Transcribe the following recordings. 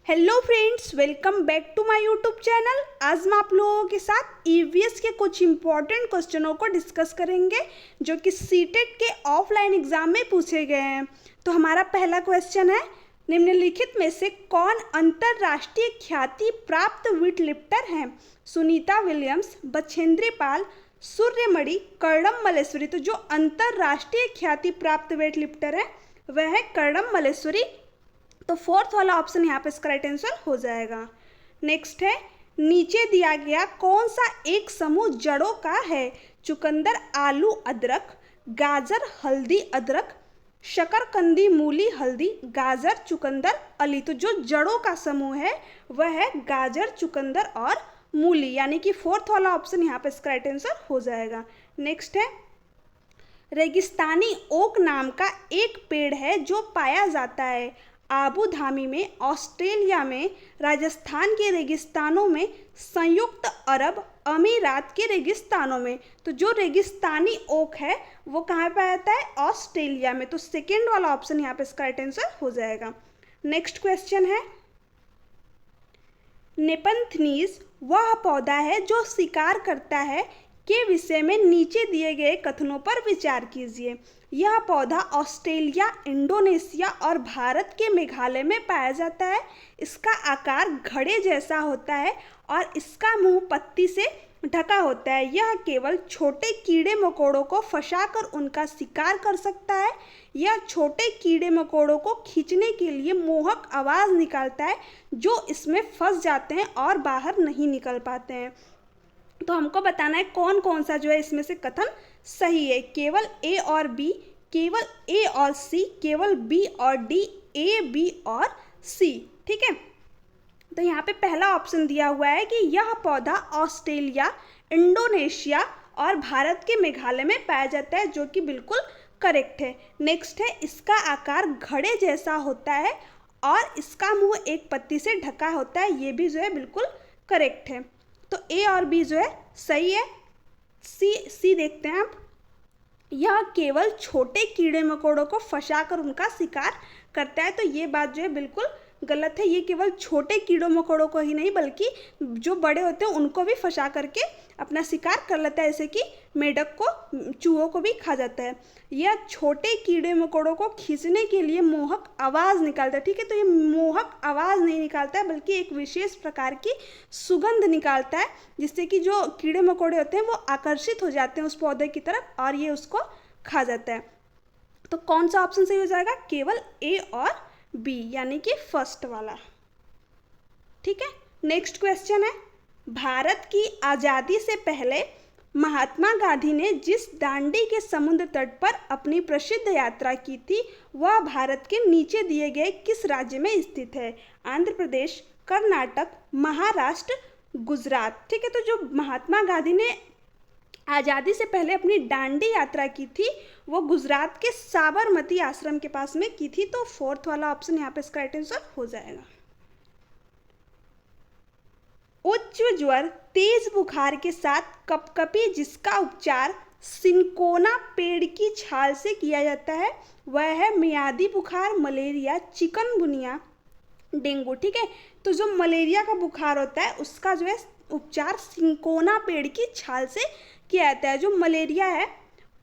Hello friends, welcome back to my YouTube channel. आज हम आप लोगों के साथ ईवीएस के कुछ इंपॉर्टेंट क्वेश्चनों को डिस्कस करेंगे जो कि सीटेट के ऑफलाइन एग्जाम में पूछे गए हैं। तो हमारा पहला क्वेश्चन है, निम्नलिखित में से कौन अंतरराष्ट्रीय ख्याति प्राप्त वेट लिफ्टर हैं? सुनीता विलियम्स, बछेंद्री पाल, सूर्यमणि, कर्णम मल्लेश्वरी। तो जो अंतरराष्ट्रीय ख्याति प्राप्त वेट लिफ्टर है वह है कर्णम मल्लेश्वरी। तो फोर्थ वाला ऑप्शन यहाँ पे इसका राइट आंसर हो जाएगा। नेक्स्ट है, नीचे दिया गया कौन सा एक समूह जड़ों का है? चुकंदर, आलू, अदरक, गाजर, हल्दी, अदरक, शकरकंदी, मूली, हल्दी, गाजर, चुकंदर, अली। तो जो जड़ों का समूह है वह है गाजर, चुकंदर और मूली, यानी कि फोर्थ वाला ऑप्शन यहाँ पे इसका राइट आंसर हो जाएगा। नेक्स्ट है, रेगिस्तानी ओक नाम का एक पेड़ है जो पाया जाता है आबू धाबी में, ऑस्ट्रेलिया में, राजस्थान के रेगिस्तानों में, संयुक्त अरब अमीरात के रेगिस्तानों में। तो जो रेगिस्तानी ओक है वो कहाँ पाया जाता है? ऑस्ट्रेलिया में। तो सेकेंड वाला ऑप्शन यहाँ पे इसका राइट आंसर हो जाएगा। नेक्स्ट क्वेश्चन है, नेपंथनीज वह पौधा है जो शिकार करता है के विषय में नीचे दिए गए कथनों पर विचार कीजिए। यह पौधा ऑस्ट्रेलिया, इंडोनेशिया और भारत के मेघालय में पाया जाता है। इसका आकार घड़े जैसा होता है और इसका मुंह पत्ती से ढका होता है। यह केवल छोटे कीड़े मकोड़ों को फंसाकर उनका शिकार कर सकता है। यह छोटे कीड़े मकोड़ों को खींचने के लिए मोहक आवाज़ निकालता है जो इसमें फंस जाते हैं और बाहर नहीं निकल पाते हैं। तो हमको बताना है कौन कौन सा जो है इसमें से कथन सही है। केवल ए और बी, केवल ए और सी, केवल बी और डी, ए, बी और सी। ठीक है, तो यहाँ पे पहला ऑप्शन दिया हुआ है कि यह पौधा ऑस्ट्रेलिया, इंडोनेशिया और भारत के मेघालय में पाया जाता है, जो कि बिल्कुल करेक्ट है। नेक्स्ट है, इसका आकार घड़े जैसा होता है और इसका मुंह एक पत्ती से ढका होता है, ये भी जो है बिल्कुल करेक्ट है। तो ए और बी जो है सही है। सी देखते हैं आप, यह केवल छोटे कीड़े मकोड़ों को फंसाकर उनका शिकार करता है। तो ये बात जो है बिल्कुल गलत है। ये केवल छोटे कीड़ों मकोड़ों को ही नहीं बल्कि जो बड़े होते हैं उनको भी फंसा करके अपना शिकार कर लेता है, जैसे कि मेढक को, चूहों को भी खा जाता है। यह छोटे कीड़े मकोड़ों को खींचने के लिए मोहक आवाज़ निकालता है। ठीक है, तो ये मोहक आवाज़ नहीं निकालता है बल्कि एक विशेष प्रकार की सुगंध निकालता है, जिससे कि जो कीड़े मकोड़े होते हैं वो आकर्षित हो जाते हैं उस पौधे की तरफ और ये उसको खा जाता है। तो कौन सा ऑप्शन सही हो जाएगा? केवल ए और बी, यानी कि फर्स्ट वाला। ठीक है, नेक्स्ट क्वेश्चन है, भारत की आज़ादी से पहले महात्मा गांधी ने जिस दांडी के समुद्र तट पर अपनी प्रसिद्ध यात्रा की थी वह भारत के नीचे दिए गए किस राज्य में स्थित है? आंध्र प्रदेश, कर्नाटक, महाराष्ट्र, गुजरात। ठीक है, तो जो महात्मा गांधी ने आज़ादी से पहले अपनी दांडी यात्रा की थी वो गुजरात के साबरमती आश्रम के पास में की थी। तो फोर्थ वाला ऑप्शन यहाँ पे इसका राइट आंसर हो जाएगा। उच्च ज्वर, तेज बुखार के साथ कपकपी जिसका उपचार सिनकोना पेड़ की छाल से किया जाता है वह है मियादी बुखार, मलेरिया, चिकनगुनिया, डेंगू। ठीक है, तो जो मलेरिया का बुखार होता है उसका जो है उपचार सिनकोना पेड़ की छाल से किया जाता है। जो मलेरिया है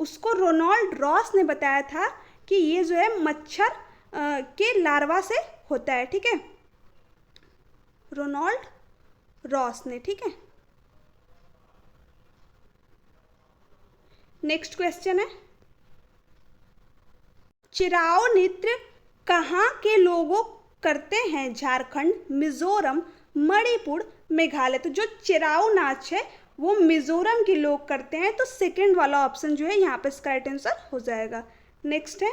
उसको रोनाल्ड रॉस ने बताया था कि ये जो है मच्छर के लार्वा से होता है। ठीक है, रोनाल्ड रॉस ने। ठीक है, नेक्स्ट क्वेश्चन है, चिराओ नृत्य कहाँ के लोगों करते हैं? झारखंड, मिजोरम, मणिपुर, मेघालय। तो जो चिराओ नाच है वो मिजोरम के लोग करते हैं। तो सेकंड वाला ऑप्शन जो है यहाँ पे इसका राइट आंसर हो जाएगा। नेक्स्ट है,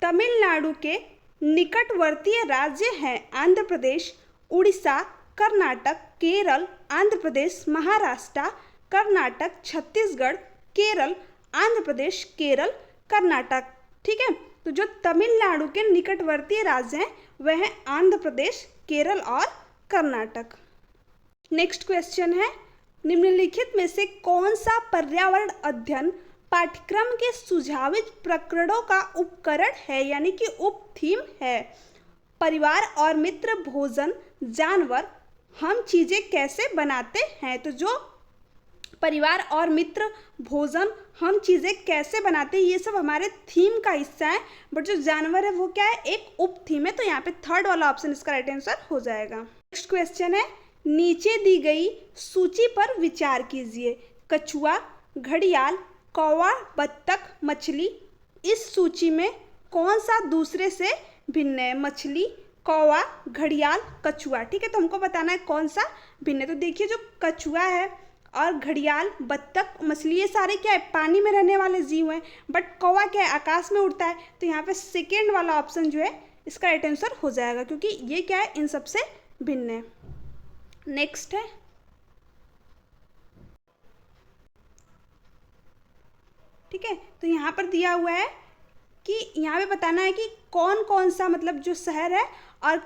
तमिलनाडु के निकटवर्तीय राज्य हैं आंध्र प्रदेश, उड़ीसा, कर्नाटक, केरल, आंध्र प्रदेश, महाराष्ट्र, कर्नाटक, छत्तीसगढ़, केरल, आंध्र प्रदेश, केरल, कर्नाटक। ठीक है, तो जो तमिलनाडु के निकटवर्तीय राज्य हैं वह है आंध्र प्रदेश, केरल और कर्नाटक। नेक्स्ट क्वेश्चन है, निम्नलिखित में से कौन सा पर्यावरण अध्ययन पाठ्यक्रम के सुझावित प्रकरणों का उपकरण है, यानी कि उप थीम है? परिवार और मित्र भोजन जानवर हम चीज़ें कैसे बनाते हैं। तो जो परिवार और मित्र भोजन हम चीज़ें कैसे बनाते हैं, ये सब हमारे थीम का हिस्सा है, बट जो जानवर है वो क्या है, एक उप थीम है। तो यहाँ पे थर्ड वाला ऑप्शन इसका राइट आंसर हो जाएगा। नेक्स्ट क्वेश्चन है, नीचे दी गई सूची पर विचार कीजिए। कछुआ, घड़ियाल, कौवा, बत्तख, मछली, इस सूची में कौन सा दूसरे से भिन्न है। मछली, कौवा, घड़ियाल, कछुआ। ठीक है, तो हमको बताना है कौन सा भिन्न है। तो देखिए जो कछुआ है और घड़ियाल, बत्तख, मछली, ये सारे क्या है, पानी में रहने वाले जीव हैं, बट कौवा क्या है, आकाश में उड़ता है। तो यहाँ पे सेकेंड वाला ऑप्शन जो है इसका राइट आंसर हो जाएगा, क्योंकि ये क्या है, इन सबसे भिन्न है। नेक्स्ट है, ठीक है, तो यहाँ पर दिया हुआ है कि यहाँ पे बताना है कि कौन कौन सा मतलब जो शहर है और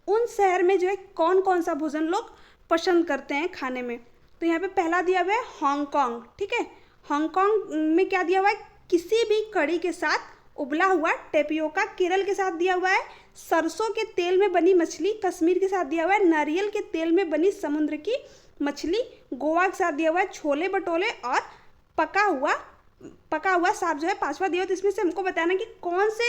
उन शहर में जो है कौन कौन सा भोजन लोग पसंद करते हैं खाने में। तो यहाँ पे पहला दिया हुआ है हांगकांग। ठीक है, हांगकांग में क्या दिया हुआ है, किसी भी कड़ी के साथ उबला हुआ टेपियोका। केरल के साथ दिया हुआ है सरसों के तेल में बनी मछली। कश्मीर के साथ दिया हुआ है नारियल के तेल में बनी समुद्र की मछली। गोवा के साथ दिया हुआ है छोले भटूरे और पका हुआ सांप जो है पांचवा दिया हुआ। तो इसमें से हमको बताना कि कौन से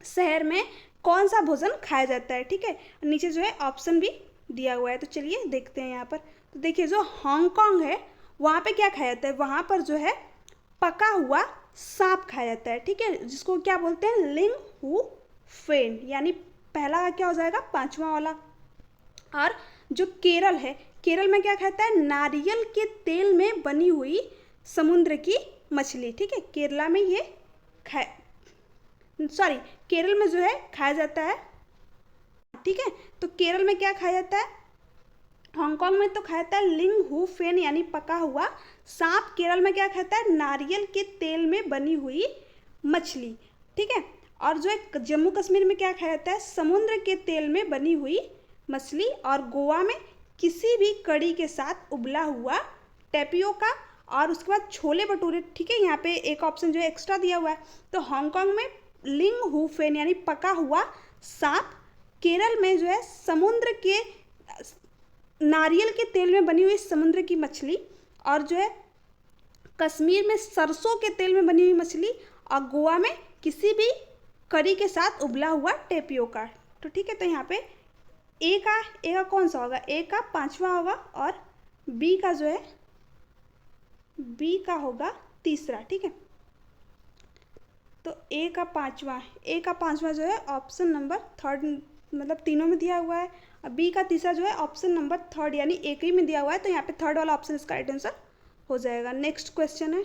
शहर में कौन सा भोजन खाया जाता है। ठीक है, नीचे जो है ऑप्शन भी दिया हुआ है, तो चलिए देखते हैं यहाँ पर। तो देखिए जो हांगकांग है वहाँ पे क्या खाया जाता है, वहाँ पर जो है पका हुआ सांप खाया जाता है। ठीक है, जिसको क्या बोलते हैं, लिंग हु फेन, यानी पहला क्या हो जाएगा, पांचवा वाला। और जो केरल है, केरल में क्या खाता है, नारियल के तेल में बनी हुई समुद्र की मछली। ठीक है, केरला में ये केरल में जो है खाया जाता है। ठीक है, तो केरल में क्या खाया जाता है, हांगकांग में तो खाया जाता है लिंग हु फेन, यानी पका हुआ सांप। केरल में क्या खाता है, नारियल के तेल में बनी हुई मछली। ठीक है, और जो है जम्मू कश्मीर में क्या खाया जाता है, समुद्र के तेल में बनी हुई मछली। और गोवा में किसी भी कड़ी के साथ उबला हुआ टेपियोका, और उसके बाद छोले भटूरे। ठीक है, यहाँ पे एक ऑप्शन जो है एक्स्ट्रा दिया हुआ है। तो हांगकांग में लिंग हु फेन यानी पका हुआ सांप, केरल में जो है समुद्र के नारियल के तेल में बनी हुई समुद्र की मछली, और जो है कश्मीर में सरसों के तेल में बनी हुई मछली, और गोवा में किसी भी करी के साथ उबला हुआ टेपियोका। तो ठीक है, तो यहाँ पे ए का कौन सा होगा, ए का पांचवा होगा, और बी का जो है बी का होगा तीसरा। ठीक है, तो ए का पांचवा जो है ऑप्शन नंबर थर्ड, मतलब तीनों में दिया हुआ है। अब बी का तीसरा जो है ऑप्शन नंबर थर्ड यानी एक ही में दिया हुआ है। तो यहाँ पे थर्ड वाला ऑप्शन इसका राइट आंसर हो जाएगा। नेक्स्ट क्वेश्चन है,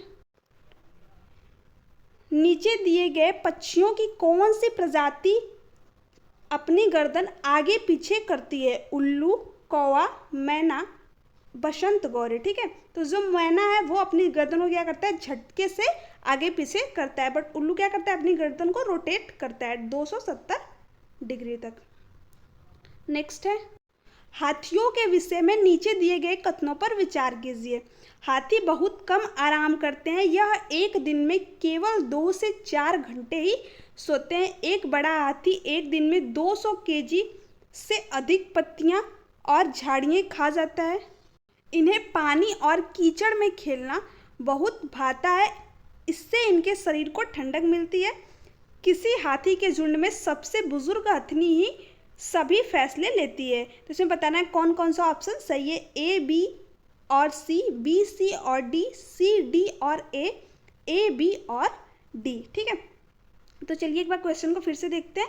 नीचे दिए गए पक्षियों की कौन सी प्रजाति अपनी गर्दन आगे पीछे करती है। उल्लू, कौवा, मैना, बसंत गौरी। ठीक है, तो जो मैना है वो अपनी गर्दन को क्या करता है, झटके से आगे पीछे करता है, बट उल्लू क्या करता है, अपनी गर्दन को रोटेट करता है 270 डिग्री तक। नेक्स्ट है, हाथियों के विषय में नीचे दिए गए कथनों पर विचार कीजिए। हाथी बहुत कम आराम करते हैं, यह एक दिन में केवल 2 से 4 घंटे ही सोते हैं। एक बड़ा हाथी एक दिन में 200 केजी से अधिक पत्तियां और झाड़ियाँ खा जाता है। इन्हें पानी और कीचड़ में खेलना बहुत भाता है, इससे इनके शरीर को ठंडक मिलती है। किसी हाथी के झुंड में सबसे बुजुर्ग हथनी ही सभी फैसले लेती है। तो इसमें बताना है कौन कौन सा ऑप्शन सही है, ए, बी और सी, बी, सी और डी, सी, डी और ए, बी और डी। ठीक है, तो चलिए एक बार क्वेश्चन को फिर से देखते हैं।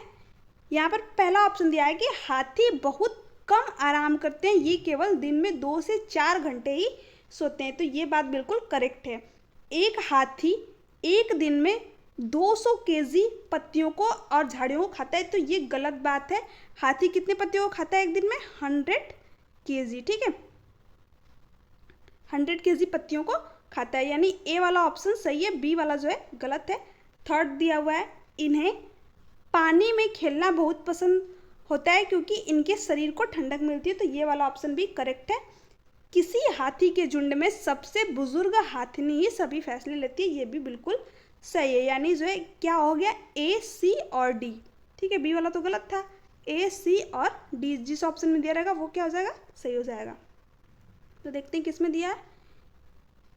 यहाँ पर पहला ऑप्शन दिया है कि हाथी बहुत कम आराम करते हैं, ये केवल दिन में 2 से 4 घंटे ही सोते हैं। तो ये बात बिल्कुल करेक्ट है। एक हाथी एक दिन में 200 केजी पत्तियों को और झाड़ियों को खाता है, तो ये गलत बात है। हाथी कितने पत्तियों को खाता है एक दिन में, 100 केजी। ठीक है, 100 केजी पत्तियों को खाता है, यानी ए वाला ऑप्शन सही है, बी वाला जो है गलत है। थर्ड दिया हुआ है, इन्हें पानी में खेलना बहुत पसंद होता है क्योंकि इनके शरीर को ठंडक मिलती है। तो ये वाला ऑप्शन भी करेक्ट है। किसी हाथी के झुंड में सबसे बुजुर्ग हाथिनी ही सभी फैसले लेती है, ये भी बिल्कुल सही है, यानी जो है क्या हो गया, ए, सी और डी। ठीक है, बी वाला तो गलत था, ए, सी और डी, जिस ऑप्शन में दिया रहेगा वो क्या हो जाएगा, सही हो जाएगा। तो देखते हैं किस में दिया है,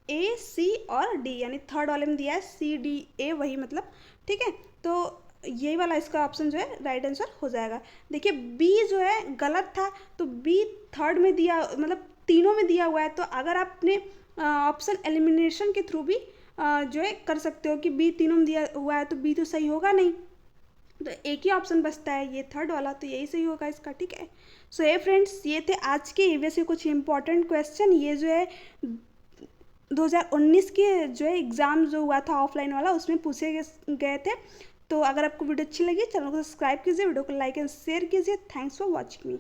ए, सी और डी, यानी थर्ड वाले में दिया है सी, डी, ए, वही मतलब, ठीक है। तो यही वाला इसका ऑप्शन जो है राइट आंसर हो जाएगा। देखिए बी जो है गलत था, तो बी थर्ड में दिया, मतलब तीनों में दिया हुआ है, तो अगर आपने ऑप्शन एलिमिनेशन के थ्रू भी जो है कर सकते हो कि बी तीनों में दिया हुआ है, तो बी तो सही होगा नहीं, तो एक ही ऑप्शन बचता है ये थर्ड वाला, तो यही सही होगा इसका, ठीक है। सो ये फ्रेंड्स, ये थे आज के ईवीएस के कुछ इंपॉर्टेंट क्वेश्चन। ये जो है 2019 के जो है एग्ज़ाम जो हुआ था ऑफलाइन वाला, उसमें पूछे गए थे। तो अगर आपको वीडियो अच्छी लगी, चैनल को सब्सक्राइब कीजिए, वीडियो को लाइक एंड शेयर कीजिए। Thanks for watching me.